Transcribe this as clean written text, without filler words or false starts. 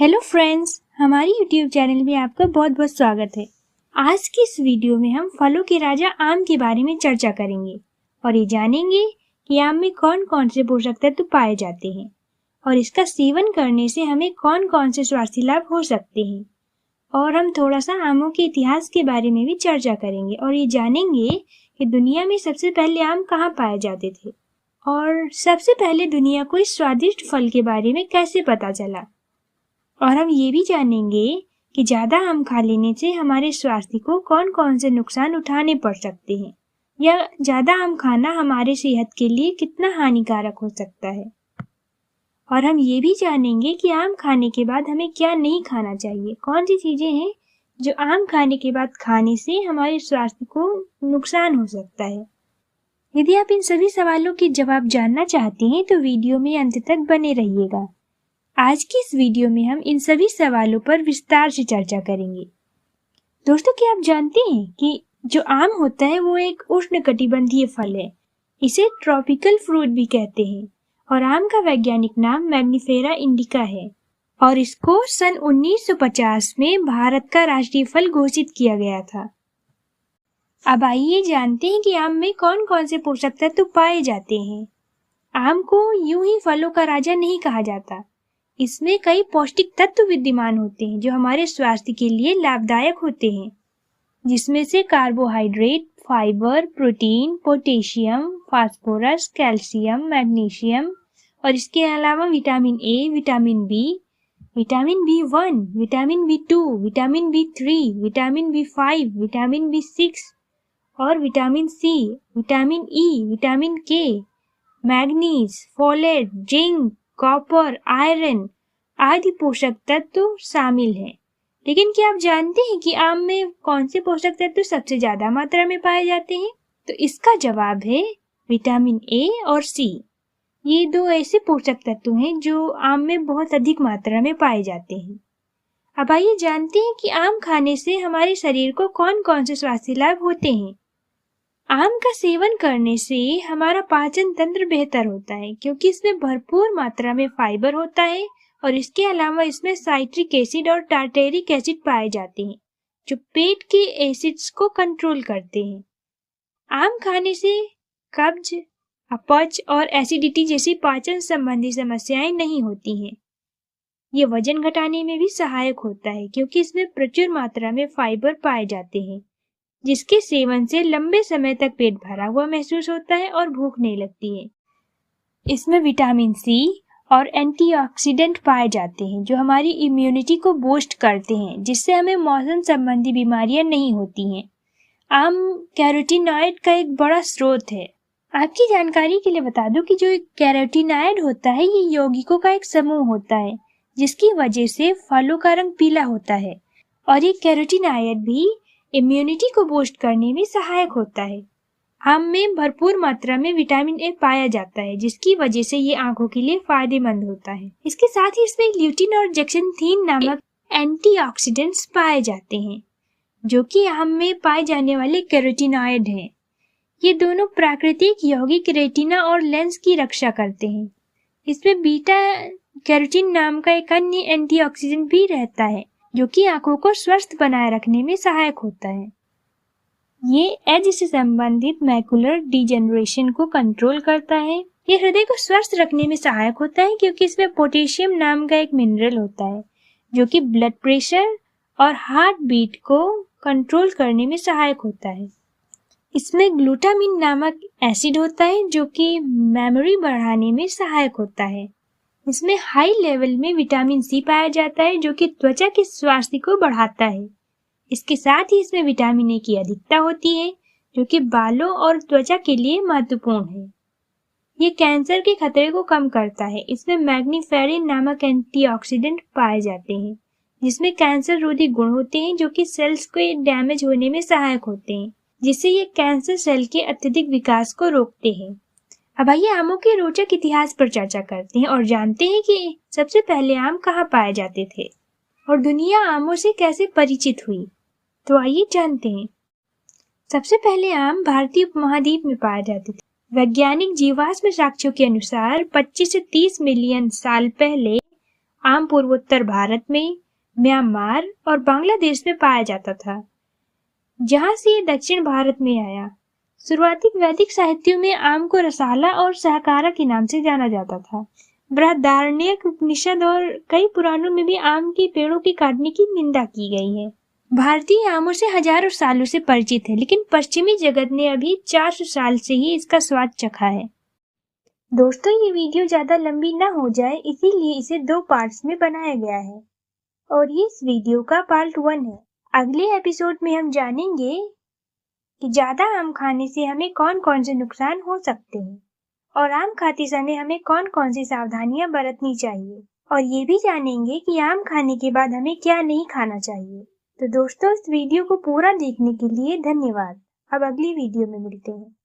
Hello friends, हमारी YouTube channel में आपका बहुत बहुत स्वागत है। आज की इस वीडियो में हम फलों के राजा आम के बारे में चर्चा करेंगे और ये जानेंगे कि आम में कौन कौन से पोषक तत्व पाए जाते हैं और इसका सेवन करने से हमें कौन कौन से स्वास्थ्य लाभ हो सकते हैं। और हम थोड़ा सा आमों के इतिहास के बारे में भी चर्चा करेंगे और ये जानेंगे कि दुनिया में सबसे पहले आम कहाँ पाए जाते थे और सबसे पहले दुनिया को इस स्वादिष्ट फल के बारे में कैसे पता चला। और हम ये भी जानेंगे कि ज्यादा आम खा लेने से हमारे स्वास्थ्य को कौन कौन से नुकसान उठाने पड़ सकते हैं या ज्यादा आम खाना हमारे सेहत के लिए कितना हानिकारक हो सकता है। और हम ये भी जानेंगे कि आम खाने के बाद हमें क्या नहीं खाना चाहिए, कौन सी चीजें हैं जो आम खाने के बाद खाने से हमारे स्वास्थ्य को नुकसान हो सकता है। यदि आप इन सभी सवालों के जवाब जानना चाहते हैं तो वीडियो में अंत तक बने रहिएगा। आज की इस वीडियो में हम इन सभी सवालों पर विस्तार से चर्चा करेंगे। दोस्तों, क्या आप जानते हैं कि जो आम होता है वो एक उष्णकटिबंधीय फल है। इसे ट्रॉपिकल फ्रूट भी कहते हैं और आम का वैज्ञानिक नाम मैग्नीफेरा इंडिका है और इसको सन 1950 में भारत का राष्ट्रीय फल घोषित किया गया था। अब आइए जानते हैं कि आम में कौन कौन से पोषक तत्व पाए जाते हैं। आम को यूं ही फलों का राजा नहीं कहा जाता। इसमें कई पौष्टिक तत्व विद्यमान होते हैं जो हमारे स्वास्थ्य के लिए लाभदायक होते हैं, जिसमें से carbohydrate, fibre, protein, potassium, phosphorus, calcium, magnesium और इसके अलावा vitamin A, vitamin B, vitamin B1, vitamin B2, vitamin B3, vitamin B5, vitamin B6 और vitamin C, vitamin E, vitamin K, manganese, folate, zinc, copper, iron आदि पोषक तत्व शामिल हैं। लेकिन क्या आप जानते हैं कि आम में कौन से पोषक तत्व सबसे ज्यादा मात्रा में पाए जाते हैं? तो इसका जवाब है विटामिन ए और सी। ये दो ऐसे पोषक तत्व हैं जो आम में बहुत अधिक मात्रा में पाए जाते हैं। अब आइए जानते हैं कि आम खाने से हमारे शरीर को कौन कौन से स्वास्थ्य लाभ होते हैं। आम का सेवन करने से हमारा पाचन तंत्र बेहतर होता है क्योंकि इसमें भरपूर मात्रा में फाइबर होता है और इसके अलावा इसमें साइट्रिक एसिड और टार्टेरिक एसिड पाए जाते हैं जो पेट के एसिड्स को कंट्रोल करते हैं। आम खाने से कब्ज, अपच और एसिडिटी जैसी पाचन संबंधी समस्याएं नहीं होती हैं। ये वजन घटाने में भी सहायक होता है क्योंकि इसमें प्रचुर मात्रा में फाइबर पाए जाते हैं जिसके सेवन से लंबे समय तक पेट भरा हुआ महसूस होता है और भूख नहीं लगती है। इसमें विटामिन सी और एंटीऑक्सीडेंट पाए जाते हैं जो हमारी इम्यूनिटी को बूस्ट करते हैं, जिससे हमें मौसम संबंधी बीमारियां नहीं होती हैं। आम कैरोटीनॉइड का एक बड़ा स्रोत है। आपकी जानकारी के लिए बता दूं कि जो कैरोटीनॉइड होता है ये यौगिकों का एक समूह होता है जिसकी वजह से फलों का रंग पीला होता है और ये कैरोटीनॉइड भी इम्यूनिटी को बूस्ट करने में सहायक होता है। आम में भरपूर मात्रा में विटामिन ए पाया जाता है जिसकी वजह से ये आंखों के लिए फायदेमंद होता है। इसके साथ ही इसमें ल्यूटिन और जेक्सेंथीन नामक एंटीऑक्सीडेंट्स पाए जाते हैं जो कि आम में पाए जाने वाले कैरोटीनॉइड हैं। ये दोनों प्राकृतिक यौगिक रेटिना और लेंस की रक्षा करते हैं। इसमें बीटा कैरोटीन नाम का एक अन्य एंटीऑक्सीडेंट भी रहता है जो कि आंखों को स्वस्थ बनाए रखने में सहायक होता है। ये एज से संबंधित मैकुलर डिजेनरेशन को कंट्रोल करता है। ये हृदय को स्वस्थ रखने में सहायक होता है क्योंकि इसमें पोटेशियम नाम का एक मिनरल होता है जो कि ब्लड प्रेशर और हार्ट बीट को कंट्रोल करने में सहायक होता है। इसमें ग्लूटामिन नामक एसिड होता है जो कि मेमोरी बढ़ाने में सहायक होता है। इसमें हाई लेवल में विटामिन सी पाया जाता है जो कि त्वचा के स्वास्थ्य को बढ़ाता है। इसके साथ ही इसमें विटामिन ए की अधिकता होती है जो कि बालों और त्वचा के लिए महत्वपूर्ण है। ये कैंसर के खतरे को कम करता है। इसमें मैग्नीफेरिन नामक एंटीऑक्सीडेंट पाए जाते हैं जिसमें कैंसर रोधी गुण होते हैं जो कि सेल्स के डैमेज होने में सहायक होते हैं, जिससे ये कैंसर सेल के अत्यधिक विकास को रोकते हैं। अब आइए आमों के रोचक इतिहास पर चर्चा करते हैं और जानते हैं कि सबसे पहले आम कहाँ पाए जाते थे और दुनिया आमों से कैसे परिचित हुई। तो आइए जानते हैं। सबसे पहले आम भारतीय उपमहाद्वीप में पाए जाते थे। वैज्ञानिक जीवाश्म साक्ष्यों के अनुसार 25 से 30 मिलियन साल पहले आम पूर्वोत्तर भारत में, म्यांमार और बांग्लादेश में पाया जाता था, जहां से ये दक्षिण भारत में आया। शुरुआती वैदिक साहित्यों में आम को रसाला और सहकारा के नाम से जाना जाता था। बृहदारण्यक उपनिषद और कई पुराणों में भी आम के पेड़ों के काटने की निंदा की गई है। भारतीय आमों से हजारों सालों से परिचित है, लेकिन पश्चिमी जगत ने अभी 400 साल से ही इसका स्वाद चखा है। दोस्तों, ये वीडियो ज्यादा लंबी ना हो जाए, इसीलिए इसे 2 पार्ट्स में बनाया गया है और ये इस वीडियो का पार्ट 1 है। अगले एपिसोड में हम जानेंगे कि ज्यादा आम खाने से हमें कौन कौन से नुकसान हो सकते हैं और आम खाते समय हमें कौन कौन सी सावधानियां बरतनी चाहिए, और ये भी जानेंगे कि आम खाने के बाद हमें क्या नहीं खाना चाहिए। तो दोस्तों, इस वीडियो को पूरा देखने के लिए धन्यवाद। अब अगली वीडियो में मिलते हैं।